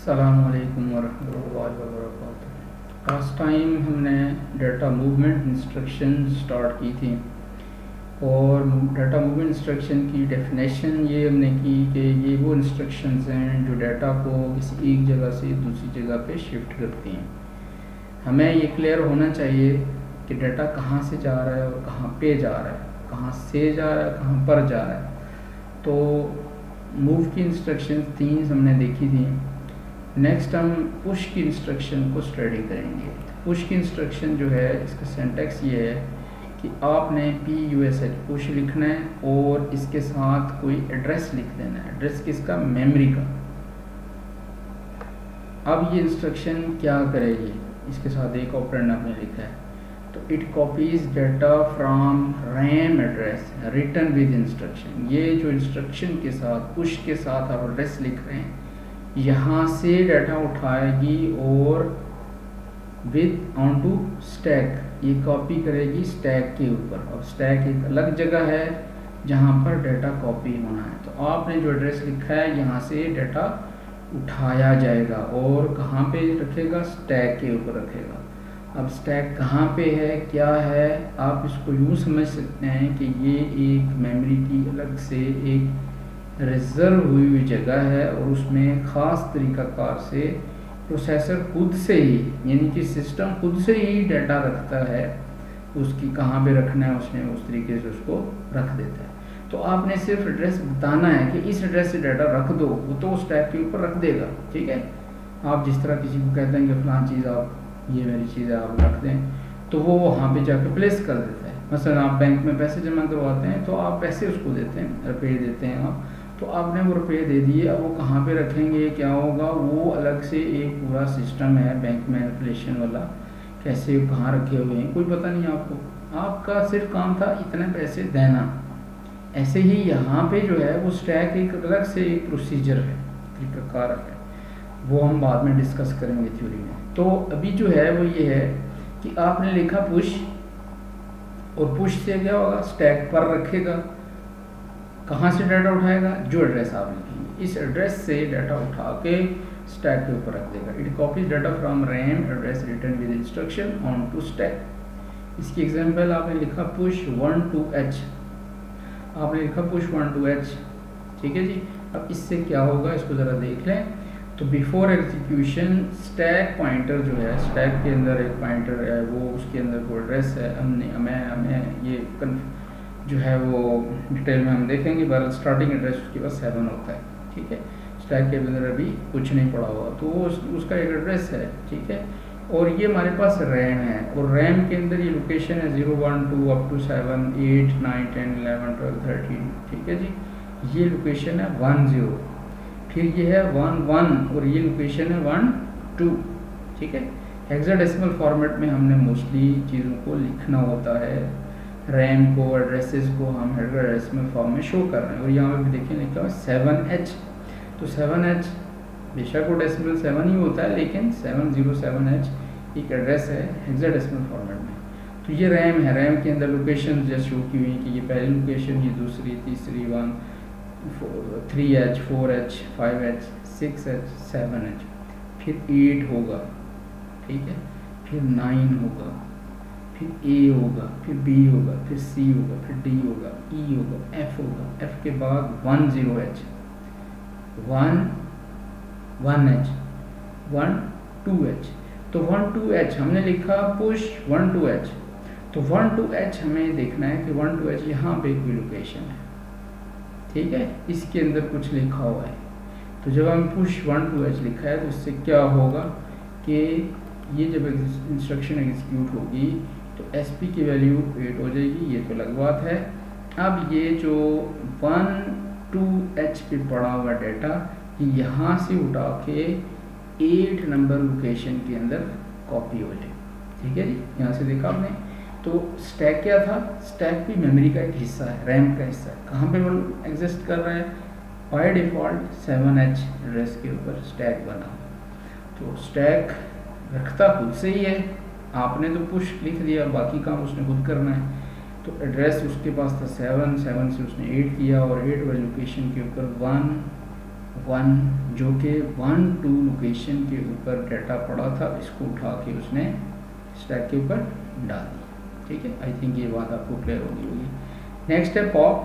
अस्सलामुअलैकुम वरहमतुल्लाहि वबरकातुहू। Last time हमने डाटा मूवमेंट इंस्ट्रक्शन स्टार्ट की थी और डाटा मूवमेंट इंस्ट्रक्शन की डेफिनेशन ये हमने की कि ये वो इंस्ट्रक्शंस हैं जो डाटा को किसी एक जगह से दूसरी जगह पे शिफ्ट करती हैं। हमें ये क्लियर होना चाहिए कि डाटा कहाँ से जा रहा है और कहाँ पे जा रहा है, कहाँ से जा रहा है, कहाँ पर जा रहा है। तो मूव की इंस्ट्रक्शन 3 हमने देखी थी। नेक्स्ट हम पुश की इंस्ट्रक्शन को स्टडी करेंगे। पुश की इंस्ट्रक्शन जो है इसका सिंटैक्स ये है कि आपने PUSH पुश लिखना है और इसके साथ कोई एड्रेस लिख देना है। एड्रेस किसका? मेमोरी का। अब ये इंस्ट्रक्शन क्या करेगी? इसके साथ एक ऑपरेंड आपने लिखा है तो it copies data from RAM address return with instruction. ये जो इंस्ट्रक्शन के साथ पुश के साथ आप एड्रेस लिख रहे हैं यहाँ से डाटा उठाएगी और विद ऑन टू स्टैक ये कॉपी करेगी स्टैक के ऊपर। और स्टैक एक अलग जगह है जहाँ पर डाटा कॉपी होना है। तो आपने जो एड्रेस लिखा है यहाँ से डाटा उठाया जाएगा और कहाँ पे रखेगा? स्टैक के ऊपर रखेगा। अब स्टैक कहाँ पे है, क्या है? आप इसको यूँ समझ सकते हैं कि ये एक मेमोरी की अलग से एक रिजर्व हुई जगह है और उसमें ख़ास तरीक़ाकार से प्रोसेसर खुद से ही यानी कि सिस्टम खुद से ही डाटा रखता है। उसकी कहाँ पे रखना है उसने उस तरीके से उसको रख देता है। तो आपने सिर्फ एड्रेस बताना है कि इस एड्रेस से डाटा रख दो, वो तो स्टैक के ऊपर रख देगा। ठीक है, आप जिस तरह किसी को कहते हैं कि फलां चीज़ आप ये मेरी चीज़ आप रख दें तो वो वहाँ पे जाके प्लेस कर देता है। मसलन आप बैंक में पैसे जमा करवाते हैं तो आप पैसे उसको देते हैं, रुपये देते हैं आप, तो आपने वो रुपये दे दिए। अब वो कहाँ पे रखेंगे, क्या होगा? वो अलग से एक पूरा सिस्टम है बैंक मैनिपुलेशन वाला, कैसे कहाँ रखे हुए हैं कोई पता नहीं आपको। आपका सिर्फ काम था इतने पैसे देना। ऐसे ही यहाँ पे जो है वो स्टैक एक अलग से एक प्रोसीजर है, तरीक़ाकार है, वो हम बाद में डिस्कस करेंगे थ्योरी में। तो अभी जो है वो ये है कि आपने लिखा पुश, और पुश से क्या होगा? स्टैक पर रखेगा। कहाँ से डाटा उठाएगा? जो एड्रेस आप लिखेंगे इस एड्रेस से डाटा उठा के स्टैक के ऊपर रख देगा। It copies data from RAM address return with instruction on to stack. इसकी एग्जांपल आपने लिखा पुश 1 to H, आपने लिखा पुश 1 to H। ठीक है जी। अब इससे क्या होगा इसको ज़रा देख लें। तो बिफोर एग्जीक्यूशन स्टैक पॉइंटर जो है, स्टैक के अंदर एक पॉइंटर है, वो उसके अंदर वो एड्रेस है। हमें ये जो है वो डिटेल में हम देखेंगे। पर स्टार्टिंग एड्रेस उसके पास 7 होता है। ठीक है, स्टैक के अंदर अभी कुछ नहीं पड़ा हुआ तो वो उसका एक एड्रेस है। ठीक है, और ये हमारे पास रैम है और रैम के अंदर ये लोकेशन है 0 1 2 up to 7 8 9 10 11 12 13। ठीक है जी, ये लोकेशन है 1 0, फिर ये है 1 1 और ये लोकेशन है 1 2। ठीक है, हेक्साडेसिमल फॉर्मेट में हमने मोस्टली चीज़ों को लिखना होता है। रैम को एड्रेसेस को हम हेक्साडेसिमल फॉर्म में शो कर रहे हैं और यहाँ पे भी देखिए लिखा हुआ 7H। तो 7H बेशक वो डेसिमल 7 ही होता है लेकिन 707H एक एड्रेस है हेक्साडेसिमल फॉर्मेट में। तो ये रैम है, रैम के अंदर लोकेशन जैसे शो की हुई कि ये पहली लोकेशन, ये दूसरी, तीसरी 1 3H 4H 5H 6H 7H, फिर 8 होगा। ठीक है, फिर 9 होगा, फिर A होगा, फिर B होगा, फिर C होगा, फिर D होगा, E होगा, F होगा, F के बाद 1 0H 1 1H 1 2H। तो 1 2H हमने लिखा पुश 1 2H। तो 1 2H हमें देखना है कि 1 2H यहाँ पे कोई लोकेशन है। ठीक है, इसके अंदर कुछ लिखा हुआ है। तो जब हम पुश 1 2H लिखा है तो इससे क्या होगा कि ये जब इंस्ट्रक्शन एग्जीक्यूट होगी तो SP की वैल्यू 8 हो जाएगी, ये तो अलग बात है। अब ये जो 1 2H पे पड़ा हुआ डाटा यहाँ से उठा के 8 नंबर लोकेशन के अंदर कॉपी हो जाए। ठीक है जी, यहाँ से देखा आपने। तो स्टैक क्या था? स्टैक भी मेमोरी का एक हिस्सा है, रैम का हिस्सा है। कहाँ पे वो एग्जिस्ट कर रहा है? बाय डिफ़ॉल्ट 7H एड्रेस के ऊपर स्टैक बना। तो स्टैक रखता खुद से ही है, आपने तो पुश लिख दिया, बाकी काम उसने खुद करना है। तो एड्रेस उसके पास था 7 से उसने 8 किया और 8 वाली लोकेशन के ऊपर 1 वन, जो कि 1 2 लोकेशन के ऊपर डाटा पड़ा था, इसको उठा के उसने स्टैक के ऊपर डाल दिया। ठीक है, आई थिंक ये बात आपको क्लियर होगी। नेक्स्ट है पॉप।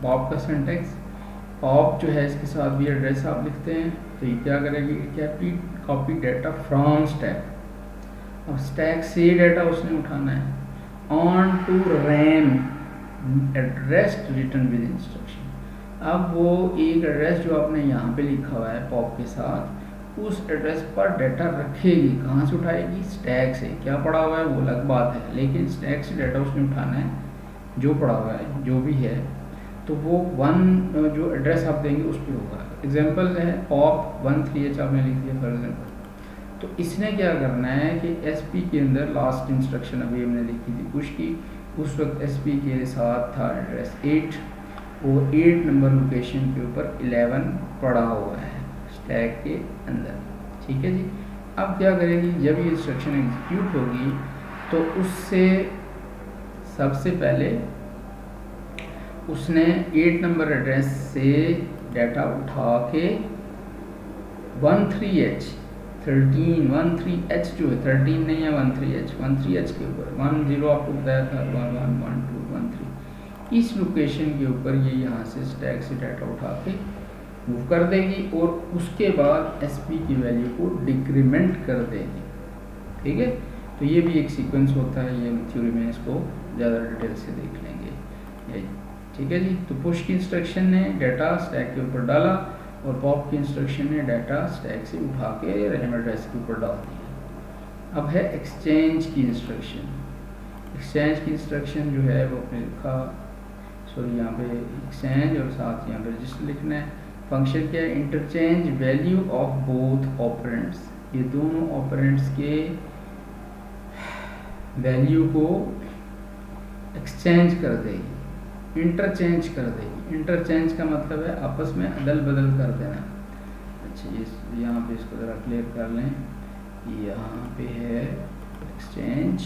पॉप का सिंटैक्स, पॉप जो है इसके साथ भी एड्रेस आप लिखते हैं, तो ये क्या करेगी, क्या कॉपी डाटा फ्रॉम स्टैक। अब स्टैक से डाटा उसने उठाना है on to RAM address return with instruction. अब वो एक एड्रेस जो आपने यहाँ पे लिखा हुआ है पॉप के साथ, उस एड्रेस पर डाटा रखेगी। कहाँ से उठाएगी, स्टैक से। क्या पड़ा हुआ है वो अलग बात है, लेकिन स्टैक से डाटा उसने उठाना है, जो पड़ा हुआ है जो भी है, तो वो वन जो एड्रेस आप देंगे उस पर होगा। एग्जाम्पल है पॉप 13H आपने लिख दिया फॉर एग्जाम्पल, तो इसने क्या करना है कि SP के अंदर लास्ट इंस्ट्रक्शन अभी हमने लिखी थी पुश की, उस वक्त SP के साथ था एड्रेस 8, वो 8 नंबर लोकेशन के ऊपर 11 पड़ा हुआ है स्टैक के अंदर। ठीक है जी। अब क्या करेगी, जब ये इंस्ट्रक्शन एग्जीक्यूट होगी तो उससे सबसे पहले उसने 8 नंबर एड्रेस से डाटा उठा के 13H जो है 13 नहीं है 13H के ऊपर 10 आपको बताया था 11 12 13, इस लोकेशन के ऊपर ये यहाँ से स्टैक से डाटा उठा के मूव कर देगी और उसके बाद SP की वैल्यू को डिक्रीमेंट कर देगी। ठीक है, तो ये भी एक सीक्वेंस होता है, ये थ्योरी में इसको ज़्यादा डिटेल से देख लेंगे। ठीक है जी। तो पुश की इंस्ट्रक्शन ने डाटा स्टैक के ऊपर डाला और पॉप की इंस्ट्रक्शन ने डाटा स्टैक से उठा के रैम एड्रेस के ऊपर डाल दिया। अब है एक्सचेंज की इंस्ट्रक्शन। एक्सचेंज की इंस्ट्रक्शन जो है वो अपने लिखा, सॉरी यहाँ पे एक्सचेंज और साथ यहाँ पे रजिस्टर लिखना है। फंक्शन क्या है, interchange value of both operands. ये दोनों ऑपरेंड्स के वैल्यू को एक्सचेंज कर देगी, इंटरचेंज कर देगी। इंटरचेंज का मतलब है आपस में अदल बदल कर देना। अच्छा, ये यहाँ पे इसको ज़रा क्लियर कर लें, यहाँ पे है एक्सचेंज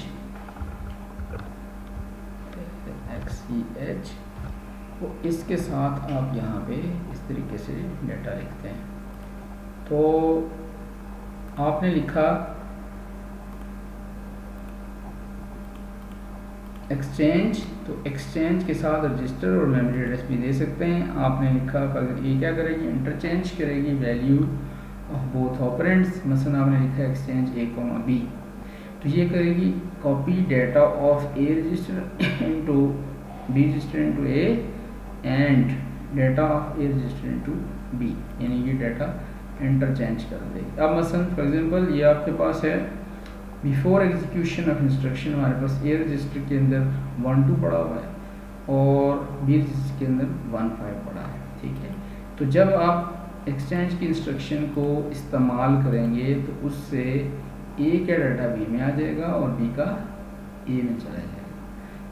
XCH, तो इसके साथ आप यहाँ पे इस तरीके से डाटा लिखते हैं। तो आपने लिखा एक्सचेंज, तो एक्सचेंज के साथ रजिस्टर और मेमोरी एड्रेस भी दे सकते हैं। आपने लिखा ये क्या करेगी, इंटरचेंज करेगी वैल्यू ऑफ बोथ ऑपरेंड्स। मसलन आपने लिखा एक्सचेंज A, B, तो ये करेगी copy data of A register into B register into A and data of A register into B, यानी ये डाटा इंटरचेंज कर देगी। अब मसलन फॉर एग्जांपल ये आपके पास है बिफोर एग्जीक्यूशन ऑफ इंस्ट्रक्शन, हमारे पास A रजिस्टर के अंदर 1 2 पड़ा हुआ है और B रजिस्टर के अंदर 1 5 पड़ा है। ठीक है, तो जब आप एक्सचेंज की इंस्ट्रक्शन को इस्तेमाल करेंगे तो उससे A का डाटा B में आ जाएगा और B का A में चला जाएगा।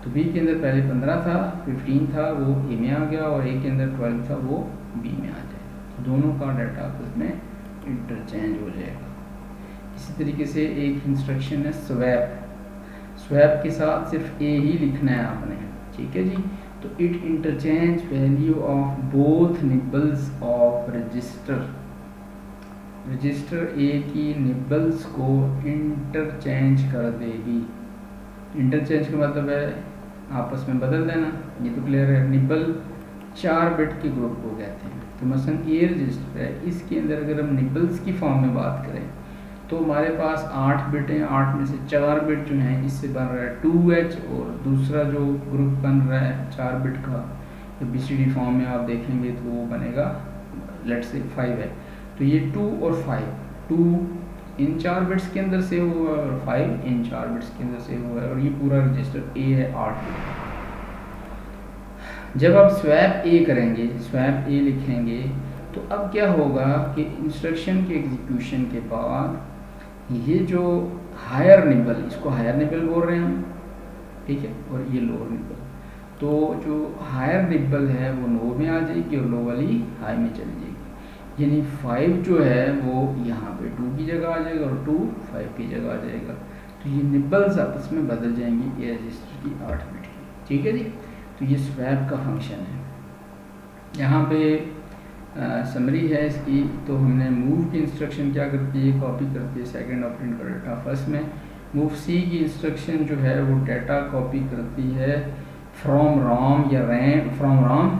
तो B के अंदर पहले 15 था, 15 था, वो A में आ गया, और A के अंदर 12 था, वो B में आ जाएगा। दोनों का डाटा आपस में इंटरचेंज हो जाएगा। इसी तरीके से एक इंस्ट्रक्शन है स्वैप। स्वैप के साथ सिर्फ A ही लिखना है आपने। ठीक है जी। तो it interchange value of both nibbles of register. Register A की निबल्स को इंटरचेंज कर देगी। इंटरचेंज का मतलब है आपस में बदल देना, ये तो क्लियर है। निबल 4 बिट के ग्रुप को कहते हैं। तो मसलन A रजिस्टर है, इसके अंदर अगर हम निबल्स की फॉर्म में बात करें तो हमारे पास 8 बिट हैं, 8 में से 4 बिट जो हैं इससे बन रहा है 2H, और दूसरा जो ग्रुप बन रहा है 4 बिट का ABCD फॉर्म में आप देखेंगे तो वो बनेगा लेट्स से 5 है। तो ये 2 और 5, 2 इन 4 बिट्स के अंदर सेव हुआ है और 5 इन 4 बिट्स के अंदर सेव हुआ है, और ये पूरा रजिस्टर A है 8 बिट। जब आप स्वैप A करेंगे, स्वैप A लिखेंगे, तो अब क्या होगा कि इंस्ट्रक्शन के एग्जीक्यूशन के बाद ये जो हायर निबल, इसको हायर निबल बोल रहे हैं हम, ठीक है, और ये लोअर निबल, तो जो हायर निबल है वो लो में आ जाएगी और लो वाली हाई में चली जाएगी। यानी 5 जो है वो यहाँ पे 2 की जगह आ जाएगा और 2 5 की जगह आ जाएगा। तो ये निबल्स आपस में बदल जाएंगी ये रजिस्टर की 8 बिट की। ठीक है जी। तो ये स्वैप का फंक्शन है। यहाँ पे समरी है इसकी। तो हमने मूव की इंस्ट्रक्शन क्या करती है, कॉपी करती है सेकंड ऑपरेंड का डाटा फर्स्ट में। मूव सी की इंस्ट्रक्शन जो है वो डाटा कॉपी करती है फ्रॉम रॉम या रैम, फ्रॉम रॉम,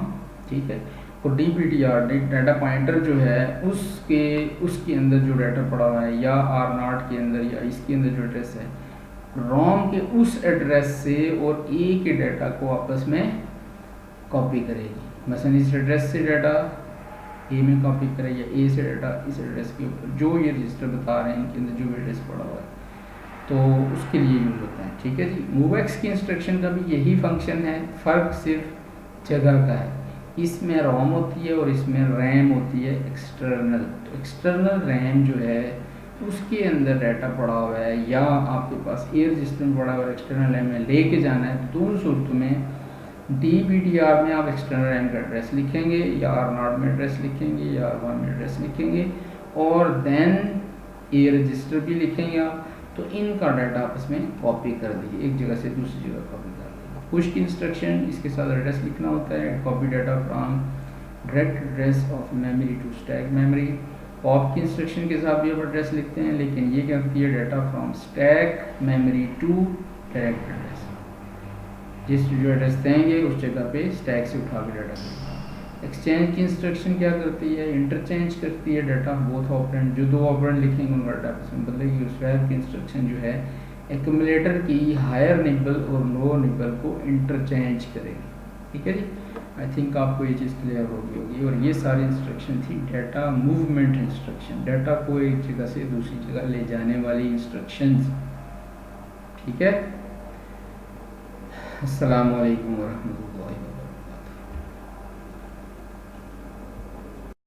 ठीक है। और DPTR डाटा पॉइंटर जो है उसके अंदर जो डाटा पड़ा हुआ है, या R0 के अंदर या इसके अंदर जो एड्रेस है, रॉम के उस एड्रेस से और ए के डाटा को आपस में कॉपी करेगी। मसलन इस एड्रेस से डाटा ए में कॉपी करेगी, या ए से डाटा इस एड्रेस के ऊपर, जो ये रजिस्टर बता रहे हैं इनके अंदर जो एड्रेस पड़ा हुआ है, तो उसके लिए यूज़ होता है, ठीक है जी। मूवएक्स की इंस्ट्रक्शन का भी यही फंक्शन है, फ़र्क सिर्फ जगह का है। इसमें रोम होती है और इसमें रैम होती है एक्सटर्नल। तो एक्सटर्नल रैम जो है उसके अंदर डाटा पड़ा हुआ है, या आपके पास ए रजिस्टर में पड़ा हुआ है, एक्सटर्नल रैम में लेके जाना है, तो दोनों सूरतों में DPTR में आप एक्सटर्नल रैम का एड्रेस लिखेंगे, या R0 में एड्रेस लिखेंगे, या R1 में एड्रेस लिखेंगे, और देन ए रजिस्टर भी लिखेंगे आप। तो इनका डाटा आपस में कॉपी कर दीजिए, एक जगह से दूसरी जगह कॉपी कर दीजिए। पुश की इंस्ट्रक्शन, इसके साथ एड्रेस लिखना होता है, copy data from direct address of memory to stack memory. Pop की इंस्ट्रक्शन के साथ भी आप एड्रेस लिखते हैं, लेकिन ये क्या करती है, data from stack memory to direct address. जिस जो एड्रेस देंगे उस जगह पे स्टैक से उठा के डाटा देगा। एक्सचेंज की इंस्ट्रक्शन क्या करती है, इंटरचेंज करती है डाटा बोथ ऑपरेंड, जो दो ऑपरेंड लिखेंगे उनका डाटा आपस में बदलेगी। और स्वैप की इंस्ट्रक्शन जो है एक्यूमुलेटर की हायर निबल और लोअर निबल को इंटरचेंज करेगी, ठीक है जी। आई थिंक आपको ये चीज़ क्लियर होगी। और ये सारी इंस्ट्रक्शन थी डाटा मूवमेंट इंस्ट्रक्शन, डाटा को एक जगह से दूसरी जगह ले जाने वाली इंस्ट्रक्शंस, ठीक है। अस्सलाम वालेकुम वरहमतुल्लाहि।